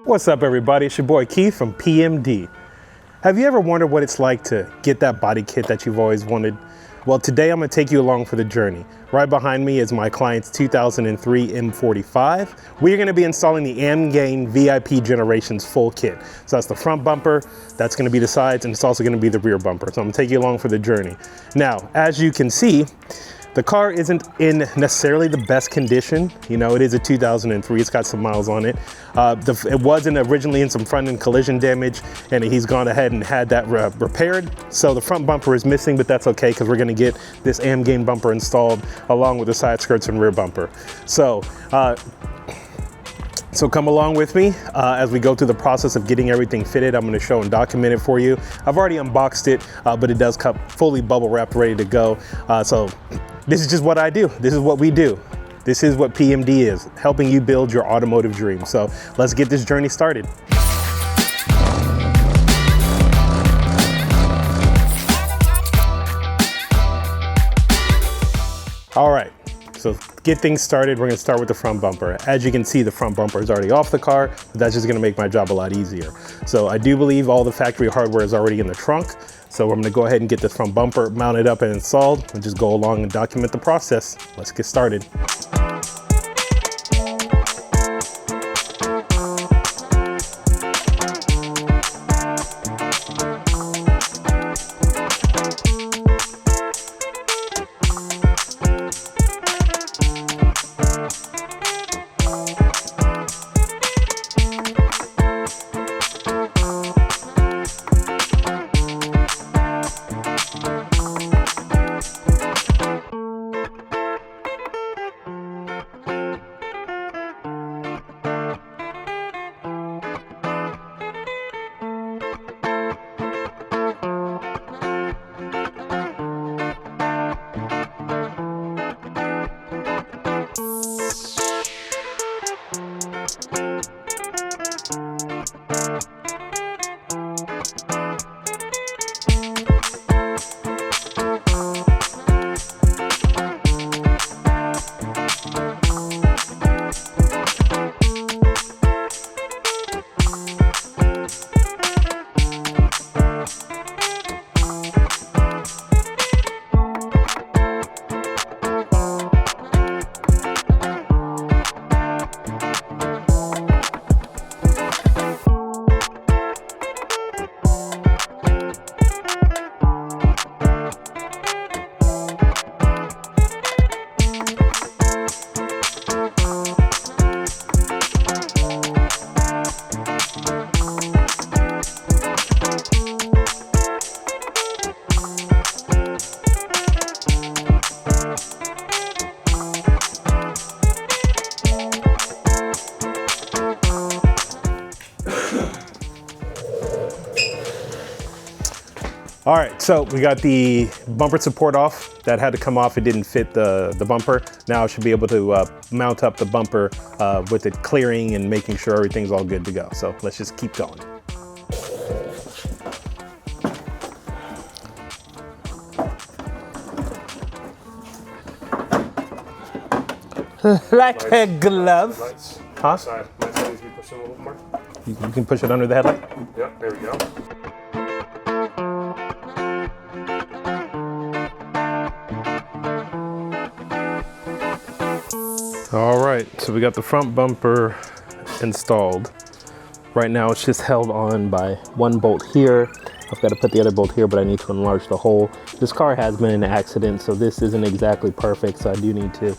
What's up, everybody? It's your boy Keith from PMD. Have you ever wondered what it's like to get that body kit that you've always wanted? Well, today I'm going to take you along for the journey. Right behind me is my client's 2003 M45. We're going to be installing the AIMGAIN VIP Generations full kit. So that's the front bumper, that's going to be the sides, and it's also going to be the rear bumper. So I'm going to take you along for the journey. Now, as you can see, the car isn't in necessarily the best condition. You know, it is a 2003, it's got some miles on it. It wasn't originally in some front end collision damage, and he's gone ahead and had that repaired. So the front bumper is missing, but that's okay, because we're gonna get this AIMGAIN bumper installed along with the side skirts and rear bumper. So come along with me as we go through the process of getting everything fitted. I'm going to show and document it for you. I've already unboxed it, but it does come fully bubble wrapped, ready to go. So this is just what I do. This is what we do. This is what PMD is, helping you build your automotive dream. So let's get this journey started. All right. So to get things started, we're gonna start with the front bumper. As you can see, the front bumper is already off the car, but that's just gonna make my job a lot easier. So I do believe all the factory hardware is already in the trunk. So I'm gonna go ahead and get this front bumper mounted up and installed and just go along and document the process. Let's get started. All right, so we got the bumper support off. That had to come off, it didn't fit the bumper. Now I should be able to mount up the bumper with it clearing and making sure everything's all good to go. So let's just keep going. Like a glove. Lights. Huh? Side. My side needs to be pushed in a little more. You can push it under the headlight? Yep, there we go. All right, so we got the front bumper installed. Right now it's just held on by one bolt here. I've got to put the other bolt here, but I need to enlarge the hole. This car has been in an accident, so this isn't exactly perfect, so I do need to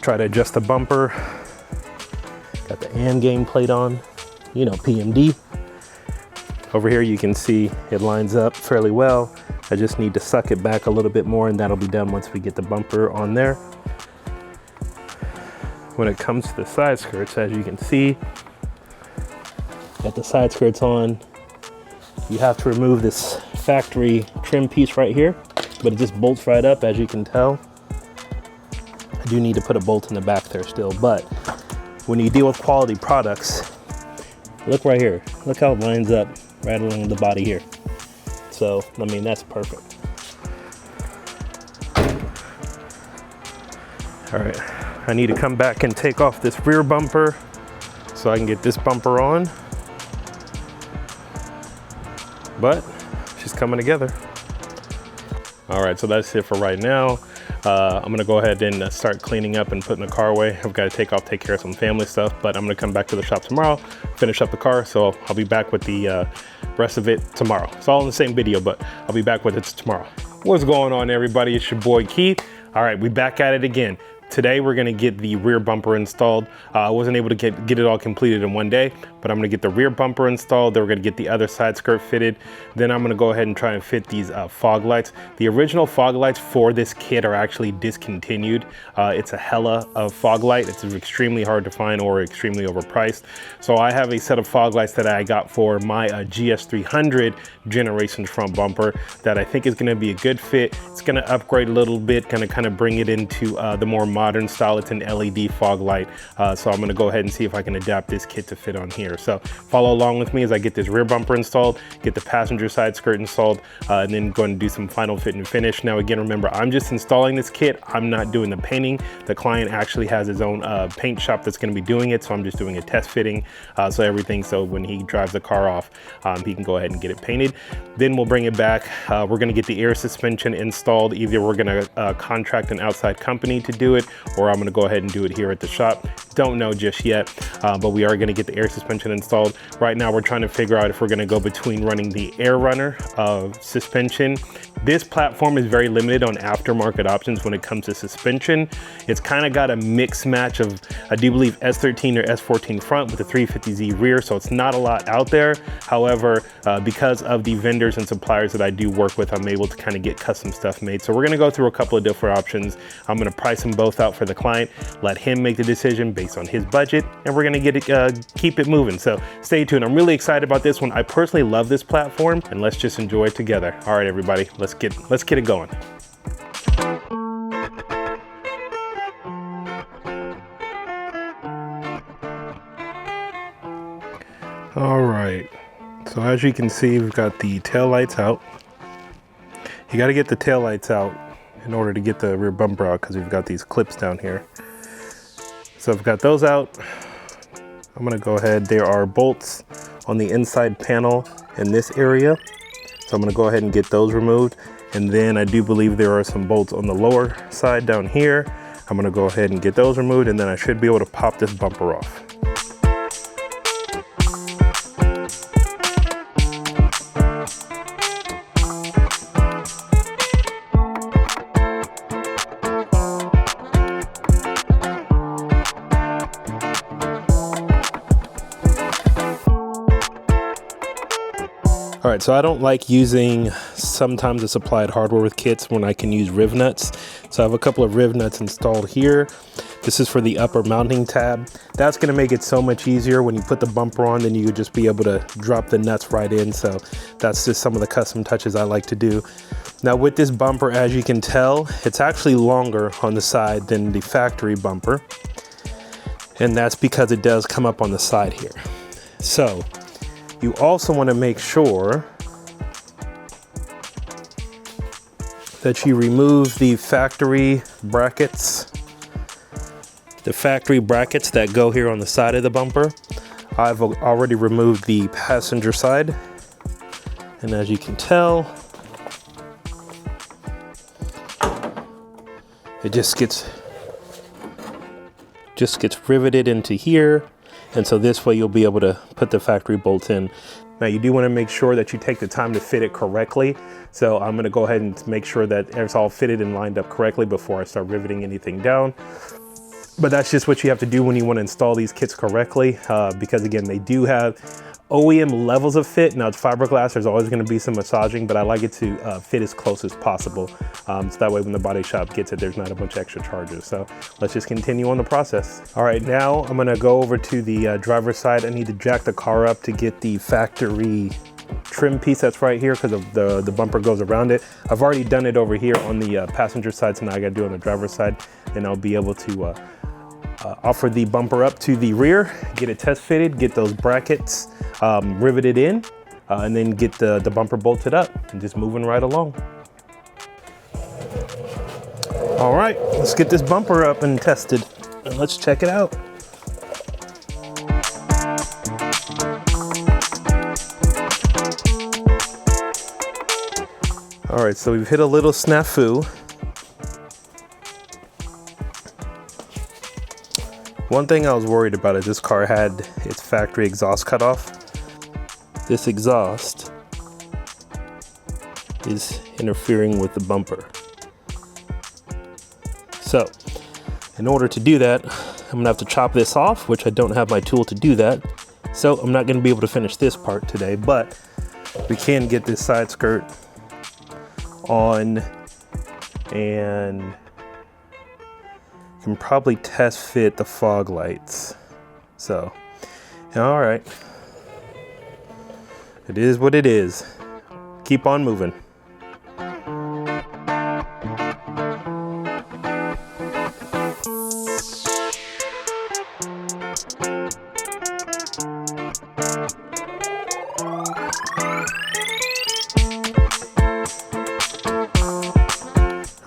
try to adjust the bumper. Got the AIMGAIN plate on, you know, PMD. Over here you can see it lines up fairly well. I just need to suck it back a little bit more, and that'll be done once we get the bumper on there. When it comes to the side skirts, as you can see, got the side skirts on. You have to remove this factory trim piece right here, but it just bolts right up, as you can tell. I do need to put a bolt in the back there still, but when you deal with quality products, look right here. Look how it lines up right along the body here. So, I mean, that's perfect. All right, I need to come back and take off this rear bumper so I can get this bumper on. but she's coming together. All right, so that's it for right now. I'm gonna go ahead and start cleaning up and putting the car away. I've got to take care of some family stuff, but I'm gonna come back to the shop tomorrow, finish up the car. So I'll be back with the rest of it tomorrow. It's all in the same video, but I'll be back with it tomorrow. What's going on, everybody? It's your boy Keith. All right, we back at it again. Today we're gonna get the rear bumper installed. I wasn't able to get it all completed in one day, but I'm gonna get the rear bumper installed. Then we're gonna get the other side skirt fitted. Then I'm gonna go ahead and try and fit these fog lights. The original fog lights for this kit are actually discontinued. It's a hella of fog light. It's extremely hard to find or extremely overpriced. So I have a set of fog lights that I got for my GS300 Generations front bumper that I think is gonna be a good fit. It's gonna upgrade a little bit, gonna kind of bring it into the more modern style. It's an LED fog light. So I'm gonna go ahead and see if I can adapt this kit to fit on here. So follow along with me as I get this rear bumper installed, get the passenger side skirt installed, and then go and do some final fit and finish. Now again, remember, I'm just installing this kit. I'm not doing the painting. The client actually has his own paint shop that's gonna be doing it. So I'm just doing a test fitting. So when he drives the car off, he can go ahead and get it painted. Then we'll bring it back. We're gonna get the air suspension installed. Either we're gonna contract an outside company to do it, or I'm gonna go ahead and do it here at the shop. Don't know just yet, but we are gonna get the air suspension installed. Right now we're trying to figure out if we're gonna go between running the air runner suspension. This platform is very limited on aftermarket options when it comes to suspension. It's kind of got a mix match of, I do believe, S13 or S14 front with a 350Z rear, so it's not a lot out there. However, because of the vendors and suppliers that I do work with, I'm able to kind of get custom stuff made. So we're gonna go through a couple of different options. I'm gonna price them both out for the client, let him make the decision based on his budget, and we're gonna get it, keep it moving. So stay tuned. I'm really excited about this one. I personally love this platform, and let's just enjoy it together. All right, everybody, let's get it going. All right, so as you can see, we've got the tail lights out. You got to get the tail lights out in order to get the rear bumper out, because we've got these clips down here. So I've got those out. I'm gonna go ahead, there are bolts on the inside panel in this area. So I'm gonna go ahead and get those removed. And then I do believe there are some bolts on the lower side down here. I'm gonna go ahead and get those removed, and then I should be able to pop this bumper off. All right, so I don't like using sometimes the supplied hardware with kits when I can use riv nuts. So I have a couple of riv nuts installed here. This is for the upper mounting tab. That's gonna make it so much easier when you put the bumper on, then you would just be able to drop the nuts right in. So that's just some of the custom touches I like to do. Now with this bumper, as you can tell, it's actually longer on the side than the factory bumper. And that's because it does come up on the side here. So you also want to make sure that you remove the factory brackets. The factory brackets that go here on the side of the bumper. I've already removed the passenger side. And as you can tell, it just gets riveted into here. And so this way you'll be able to put the factory bolts in. Now you do want to make sure that you take the time to fit it correctly. So I'm going to go ahead and make sure that it's all fitted and lined up correctly before I start riveting anything down. But that's just what you have to do when you want to install these kits correctly, because again, they do have OEM levels of fit. Now it's fiberglass, there's always going to be some massaging, but I like it to fit as close as possible. So that way when the body shop gets it, there's not a bunch of extra charges. So let's just continue on the process. All right, now I'm going to go over to the driver's side. I need to jack the car up to get the factory trim piece that's right here, because of the bumper goes around it. I've already done it over here on the passenger side, so now I got to do it on the driver's side, and I'll be able to offer the bumper up to the rear, get it test fitted, get those brackets riveted in, and then get the bumper bolted up and just moving right along. All right, let's get this bumper up and tested, and let's check it out. All right, so we've hit a little snafu. One thing I was worried about is this car had its factory exhaust cut off. This exhaust is interfering with the bumper. So, in order to do that, I'm gonna have to chop this off, which I don't have my tool to do that. So I'm not gonna be able to finish this part today, but we can get this side skirt on and can probably test fit the fog lights. So, all right. It is what it is. Keep on moving.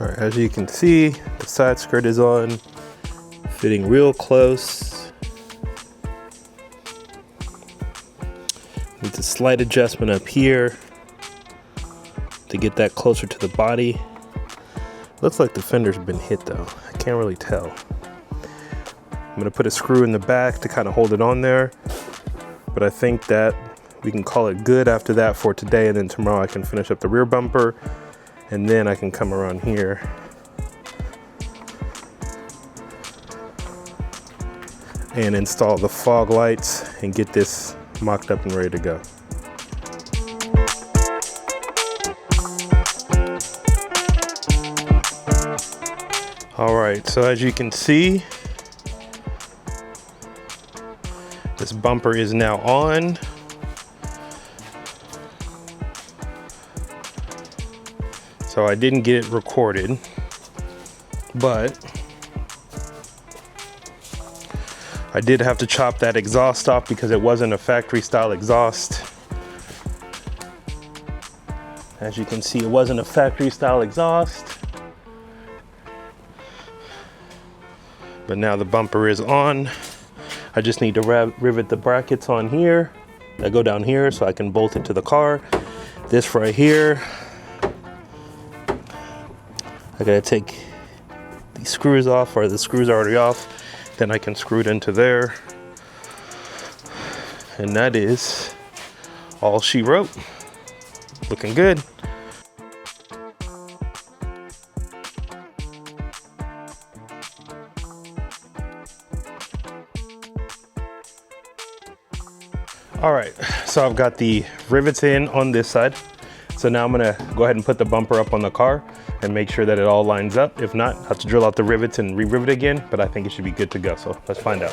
All right, as you can see, the side skirt is on, fitting real close. Needs a slight adjustment up here to get that closer to the body. Looks like the fender's been hit though. I can't really tell. I'm gonna put a screw in the back to kind of hold it on there, but I think that we can call it good after that for today, and then tomorrow I can finish up the rear bumper, and then I can come around here and install the fog lights and get this mocked up and ready to go. All right, so as you can see, this bumper is now on. So I didn't get it recorded, but I did have to chop that exhaust off because it wasn't a factory style exhaust. As you can see, it wasn't a factory style exhaust. But now the bumper is on. I just need to rivet the brackets on here that go down here so I can bolt it to the car. This right here, I gotta take these screws off, or the screws are already off. Then I can screw it into there. And that is all she wrote. Looking good. All right, so I've got the rivets in on this side. So now I'm gonna go ahead and put the bumper up on the car and make sure that it all lines up. If not, I have to drill out the rivets and re-rivet again, but I think it should be good to go. So let's find out.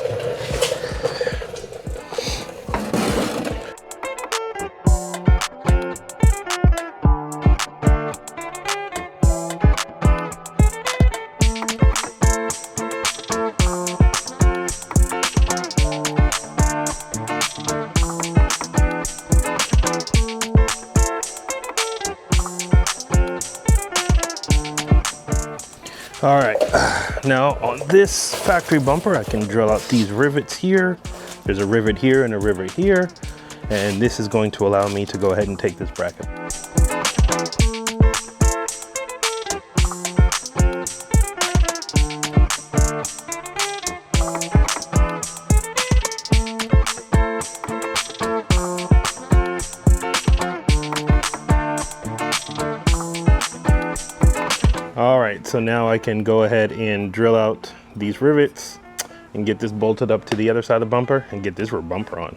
All right, now on this factory bumper, I can drill out these rivets here. There's a rivet here and a rivet here. And this is going to allow me to go ahead and take this bracket. All right, so now I can go ahead and drill out these rivets and get this bolted up to the other side of the bumper and get this rear bumper on.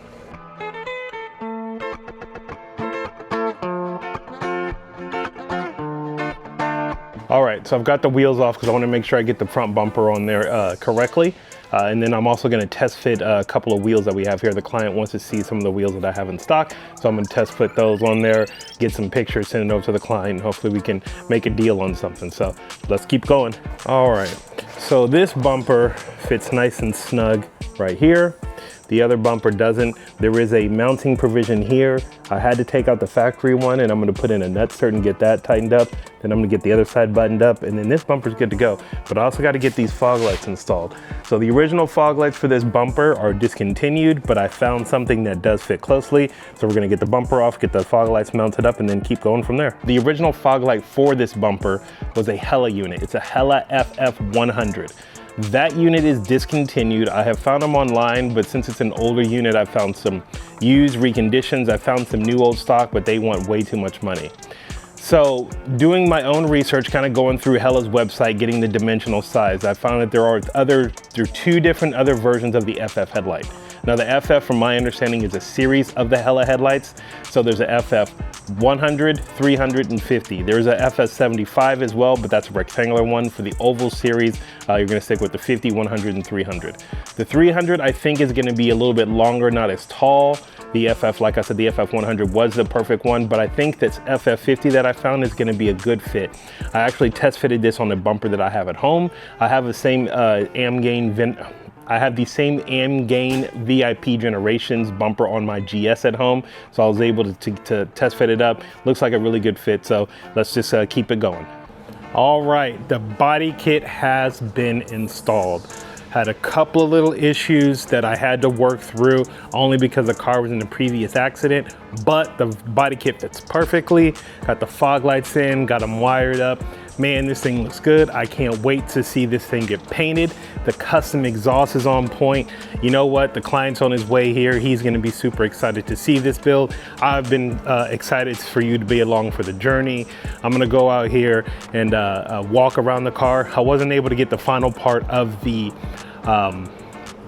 All right, so I've got the wheels off because I want to make sure I get the front bumper on there correctly. And then I'm also going to test fit a couple of wheels that we have here. The client wants to see some of the wheels that I have in stock. So I'm going to test fit those on there, get some pictures, send it over to the client, and hopefully we can make a deal on something. So let's keep going. All right, so this bumper fits nice and snug right here. The other bumper doesn't. There is a mounting provision here. I had to take out the factory one, and I'm gonna put in a nutsert and get that tightened up. Then I'm gonna get the other side buttoned up, and then this bumper's good to go. But I also gotta get these fog lights installed. So the original fog lights for this bumper are discontinued, but I found something that does fit closely. So we're gonna get the bumper off, get the fog lights mounted up, and then keep going from there. The original fog light for this bumper was a Hella unit. It's a Hella FF100. That unit is discontinued. I have found them online, but since it's an older unit, I found some used reconditions. I found some new old stock, but they want way too much money. So doing my own research, kind of going through Hella's website, getting the dimensional size, I found that there are two different other versions of the FF headlight. Now the FF, from my understanding, is a series of the Hella headlights. So there's a FF 100, 300, and 50. There's a FS 75 as well, but that's a rectangular one. For the oval series, you're gonna stick with the 50, 100, and 300. The 300, I think, is gonna be a little bit longer, not as tall. The FF, like I said, the FF 100 was the perfect one, but I think this FF 50 that I found is gonna be a good fit. I actually test fitted this on the bumper that I have at home. I have the same I have the same AIMGAIN VIP Generations bumper on my GS at home, so I was able to test fit it up. Looks like a really good fit, so let's just keep it going. All right, the body kit has been installed. Had a couple of little issues that I had to work through, only because the car was in a previous accident, but the body kit fits perfectly. Got the fog lights in, got them wired up. Man, this thing looks good. I can't wait to see this thing get painted. The custom exhaust is on point. You know what? The client's on his way here. He's gonna be super excited to see this build. I've been excited for you to be along for the journey. I'm gonna go out here and walk around the car. I wasn't able to get the final part of the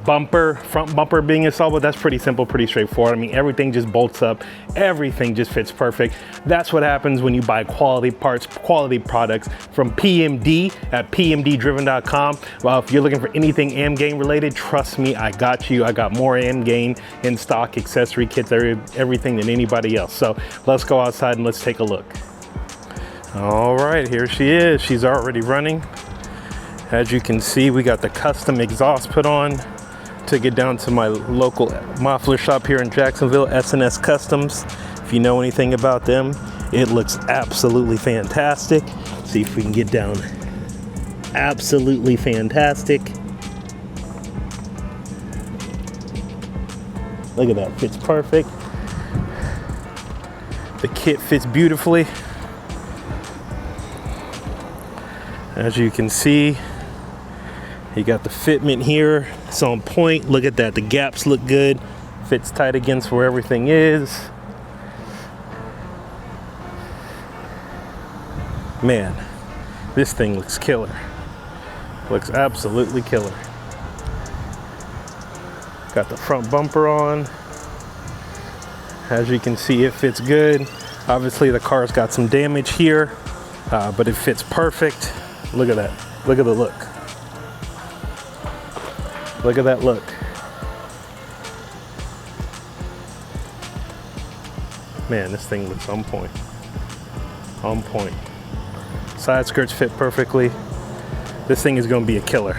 front bumper being installed, but that's pretty simple, pretty straightforward. I mean, everything just bolts up, everything just fits perfect. That's what happens when you buy quality parts, quality products from PMD at pmddriven.com. Well, if you're looking for anything AIMGAIN related, trust me, I got you. I got more AIMGAIN in stock, accessory kits, everything than anybody else. So let's go outside and let's take a look. All right, here she is. She's already running. As you can see, we got the custom exhaust put on. Took it down to my local muffler shop here in Jacksonville, S&S Customs. If you know anything about them, it looks absolutely fantastic. See if we can get down. Absolutely fantastic. Look at that, fits perfect. The kit fits beautifully. As you can see, you got the fitment here, it's on point. Look at that, the gaps look good. Fits tight against where everything is. Man, this thing looks killer. Looks absolutely killer. Got the front bumper on. As you can see, it fits good. Obviously the car's got some damage here, but it fits perfect. Look at that, look at the look. Look at that look. Man, this thing looks on point. On point. Side skirts fit perfectly. This thing is gonna be a killer.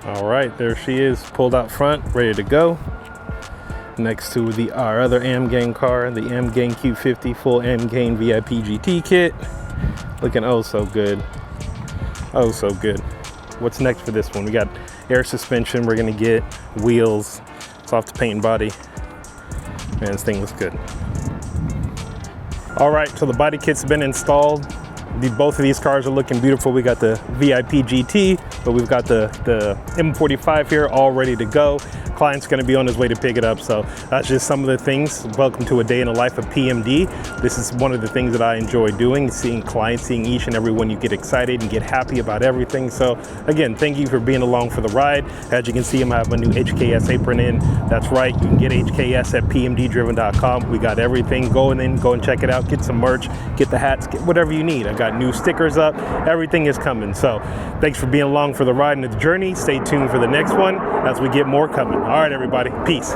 All right, there she is, pulled out front, ready to go. Next to our other AIMGAIN car, the AIMGAIN Q50 full AIMGAIN VIP GT kit. Looking oh so good. Oh so good. What's next for this one? We got air suspension, we're gonna get wheels, soft paint and body. Man, this thing looks good. All right, so the body kit's been installed. Both of these cars are looking beautiful. We got the VIP GT, but we've got the M45 here all ready to go. Client's gonna be on his way to pick it up, so that's just some of the things. Welcome to a day in the life of PMD. This is one of the things that I enjoy doing, seeing clients, seeing each and every one you get excited and get happy about everything. So again, thank you for being along for the ride. As you can see, I have my new HKS apron in. That's right, you can get HKS at pmddriven.com. We got everything. Go and check it out. Get some merch, get the hats, get whatever you need. I got new stickers up, everything is coming. So thanks for being along for the ride and the journey. Stay tuned for the next one as we get more coming. All right, everybody, peace.